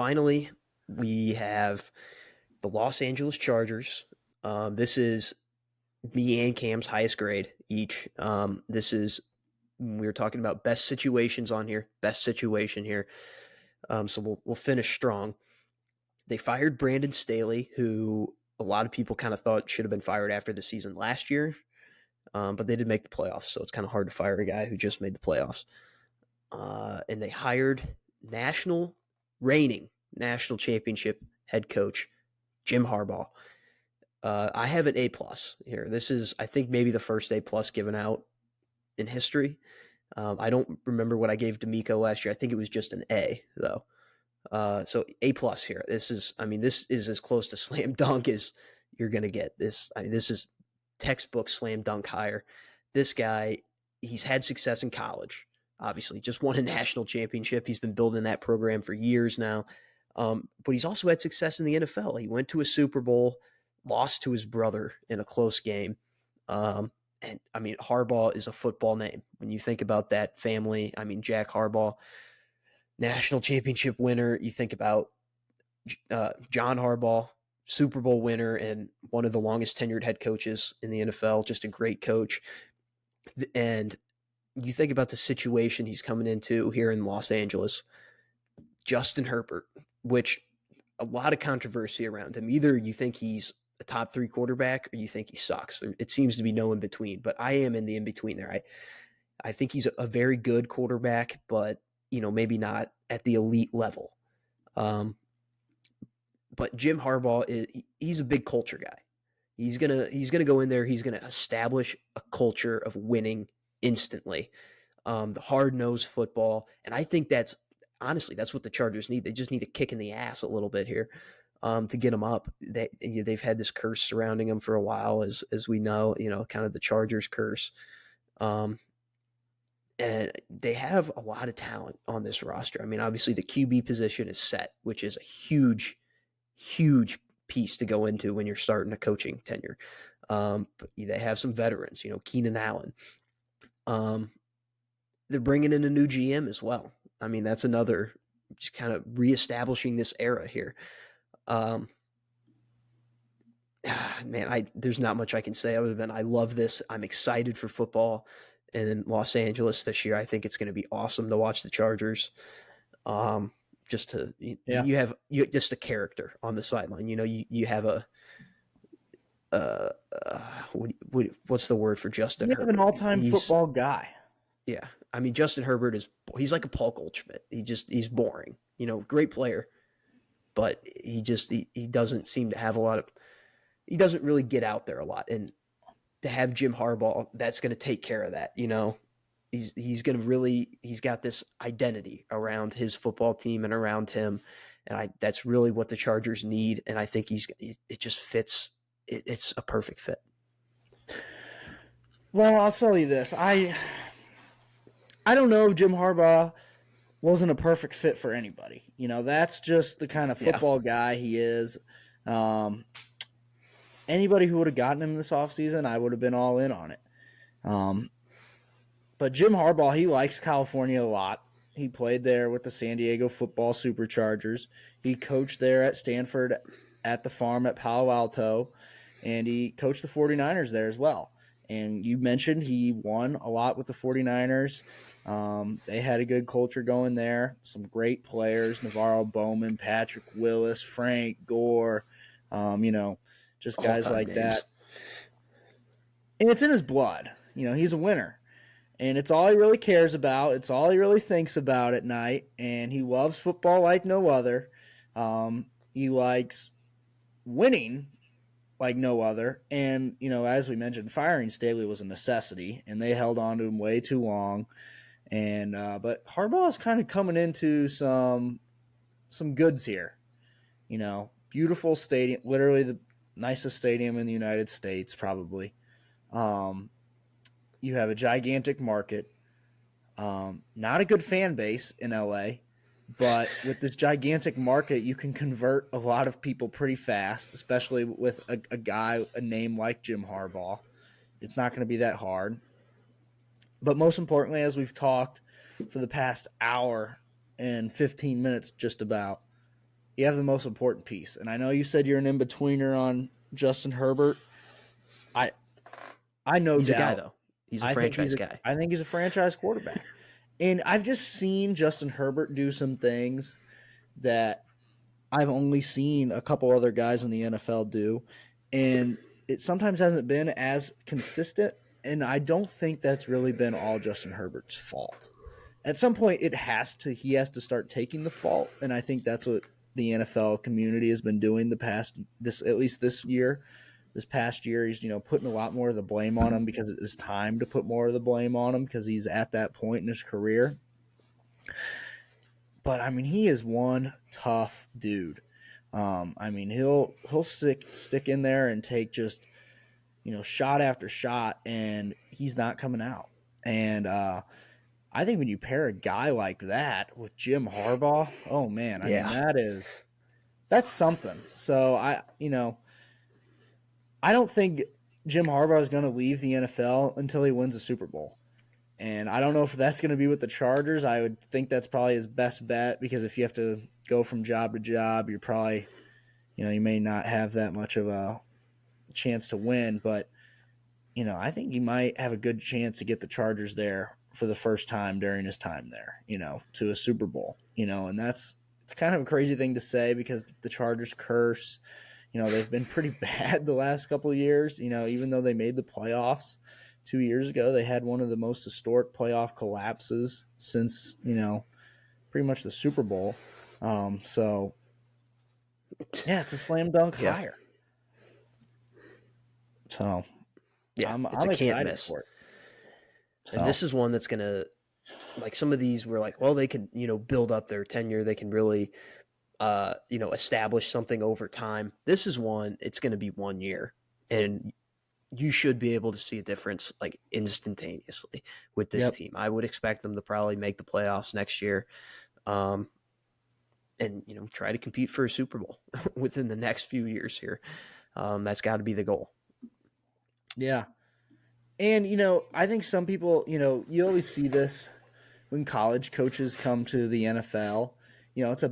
finally, we have the Los Angeles Chargers. This is me and Cam's highest grade each. This is we were talking about best situations on here, best situation here. So we'll finish strong. They fired Brandon Staley, who a lot of people kind of thought should have been fired after the season last year, but they did make the playoffs, so it's kind of hard to fire a guy who just made the playoffs. And they hired reigning national championship head coach Jim Harbaugh. I have an A+ here. This is, I think, maybe the first A+ given out in history. I don't remember what I gave D'Amico last year. I think it was just an A though. So A+ here. This is as close to slam dunk as you're gonna get. This is textbook slam dunk hire. This guy, he's had success in college. Obviously, just won a national championship. He's been building that program for years now. But he's also had success in the NFL. He went to a Super Bowl, lost to his brother in a close game. Harbaugh is a football name. When you think about that family, Jack Harbaugh, national championship winner. You think about John Harbaugh, Super Bowl winner, and one of the longest tenured head coaches in the NFL, just a great coach. And you think about the situation he's coming into here in Los Angeles. Justin Herbert, which a lot of controversy around him. Either you think he's a top 3 quarterback or you think he sucks. It seems to be no in between, but I am in the in between there. I think he's a very good quarterback, but maybe not at the elite level. But Jim Harbaugh he's a big culture guy. He's gonna go in there. He's gonna establish a culture of winning instantly. The hard-nosed football, and I think that's what the Chargers need. They just need a kick in the ass a little bit here to get them up. They've had this curse surrounding them for a while, as we know. Kind of the Chargers curse. And they have a lot of talent on this roster. Obviously the QB position is set, which is a huge, huge piece to go into when you're starting a coaching tenure. But they have some veterans, Keenan Allen. They're bringing in a new GM as well. That's another just kind of reestablishing this era here. There's not much I can say other than I love this. I'm excited for football in Los Angeles this year. I think it's going to be awesome to watch the Chargers. You have just a character on the sideline. You have what's the word for Justin Herbert? You have an all-time football guy. Yeah. Justin Herbert he's like a Paul Goldschmidt. He's boring, great player, but he doesn't seem to have he doesn't really get out there a lot. And to have Jim Harbaugh, that's going to take care of that. He's got this identity around his football team and around him. And that's really what the Chargers need. And I think it just fits. It's a perfect fit. Well, I'll tell you this. I don't know if Jim Harbaugh wasn't a perfect fit for anybody. That's just the kind of football guy he is. Anybody who would have gotten him this offseason, I would have been all in on it. But Jim Harbaugh, he likes California a lot. He played there with the San Diego Football Superchargers. He coached there at Stanford at the farm at Palo Alto, and he coached the 49ers there as well. And you mentioned he won a lot with the 49ers. They had a good culture going there. Some great players, Navarro Bowman, Patrick Willis, Frank Gore, just guys like names. That. And it's in his blood. He's a winner. And it's all he really cares about. It's all he really thinks about at night. And he loves football like no other. He likes winning like no other. And, as we mentioned, firing Staley was a necessity. And they held on to him way too long. And but Harbaugh is kind of coming into some goods here. Beautiful stadium, literally the nicest stadium in the United States, probably. You have a gigantic market, not a good fan base in LA, but with this gigantic market, you can convert a lot of people pretty fast, especially with a name like Jim Harbaugh. It's not going to be that hard. But most importantly, as we've talked for the past hour and 15 minutes just about, you have the most important piece. And I know you said you're an in-betweener on Justin Herbert. I I no He's a guy doubt. though. He's a franchise guy. I think he's a franchise quarterback. And I've just seen Justin Herbert do some things that I've only seen a couple other guys in the NFL do, and it sometimes hasn't been as consistent. And I don't think that's really been all Justin Herbert's fault. At some point, he has to start taking the fault, and I think that's what the NFL community has been doing at least this past year. He's putting a lot more of the blame on him because it is time to put more of the blame on him because he's at that point in his career. But I mean, he is one tough dude. I mean, he'll stick in there and take just shot after shot, and he's not coming out. And I think when you pair a guy like that with Jim Harbaugh, oh man, I mean Yeah. that's something. So I don't think Jim Harbaugh is going to leave the NFL until he wins a Super Bowl. And I don't know if that's going to be with the Chargers. I would think that's probably his best bet because if you have to go from job to job, you're probably, you may not have that much of a chance to win. But, I think he might have a good chance to get the Chargers there for the first time during his time there, to a Super Bowl, and it's kind of a crazy thing to say because the Chargers curse. They've been pretty bad the last couple of years, even though they made the playoffs 2 years ago. They had one of the most historic playoff collapses since, pretty much the Super Bowl. So, yeah, it's a slam dunk Yeah. hire. So, Yeah. It's a I'm can't excited miss. for it. And So, this is one that's going to, like some of these were like, well, they could, build up their tenure. They can really, establish something over time. This is one, it's going to be 1 year. And you should be able to see a difference like instantaneously with this yep. team. I would expect them to probably make the playoffs next year. Um, and try to compete for a Super Bowl within the next few years here. That's got to be the goal. Yeah. And, I think some people, you always see this when college coaches come to the NFL. It's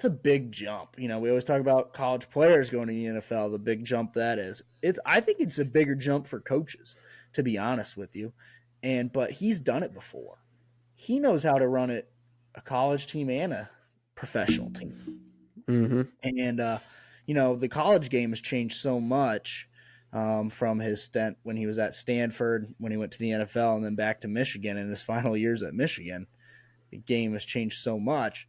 a big jump. We always talk about college players going to the NFL, the big jump that is. I think it's a bigger jump for coaches, to be honest with you. But he's done it before. He knows how to run a college team and a professional team. Mm-hmm. And the college game has changed so much from his stint when he was at Stanford, when he went to the NFL, and then back to Michigan in his final years at Michigan. The game has changed so much.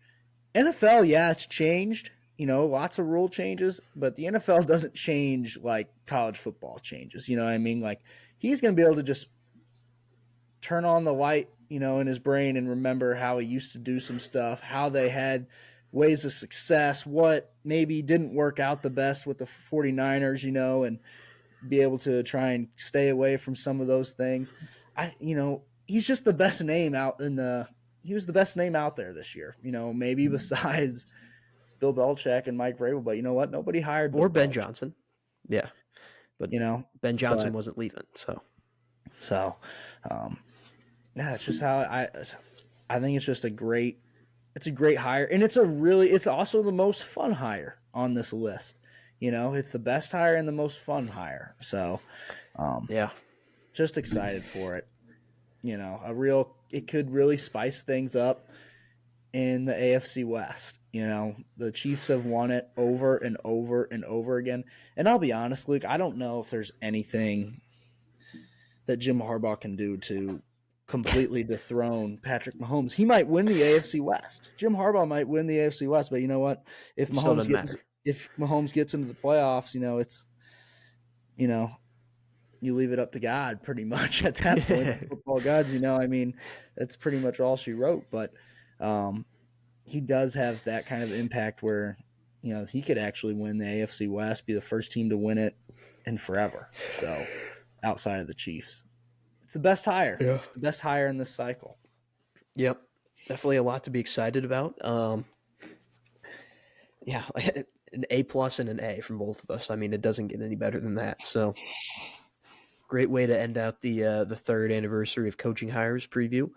NFL, yeah, it's changed. Lots of rule changes, but the NFL doesn't change like college football changes. You know what I mean? Like he's going to be able to just turn on the light, in his brain and remember how he used to do some stuff, how they had ways of success, what maybe didn't work out the best with the 49ers, and be able to try and stay away from some of those things. He's just the best name he was the best name out there this year, maybe besides Bill Belichick and Mike Vrabel, but you know what? Nobody hired Or Bill Ben Belichick, Johnson. Yeah. But you know, Ben Johnson but wasn't leaving. so, yeah, it's just how I think it's a great hire. And it's also the most fun hire on this list. It's the best hire and the most fun hire. So, Yeah. just excited for it. It could really spice things up in the AFC West. The Chiefs have won it over and over and over again. And I'll be honest, Luke, I don't know if there's anything that Jim Harbaugh can do to completely dethrone Patrick Mahomes. He might win the AFC West. Jim Harbaugh might win the AFC West, but you know what? If It still Mahomes doesn't gets matter. if Mahomes gets into the playoffs, it's you leave it up to God pretty much at that point. The football gods, I mean, that's pretty much all she wrote. But he does have that kind of impact where, he could actually win the AFC West, be the first team to win it in forever. So outside of the Chiefs, it's the best hire. Yeah. It's the best hire in this cycle. Yep. Definitely a lot to be excited about. Yeah, an A plus and an A from both of us. I mean, it doesn't get any better than that. So great way to end out the third anniversary of coaching hires preview.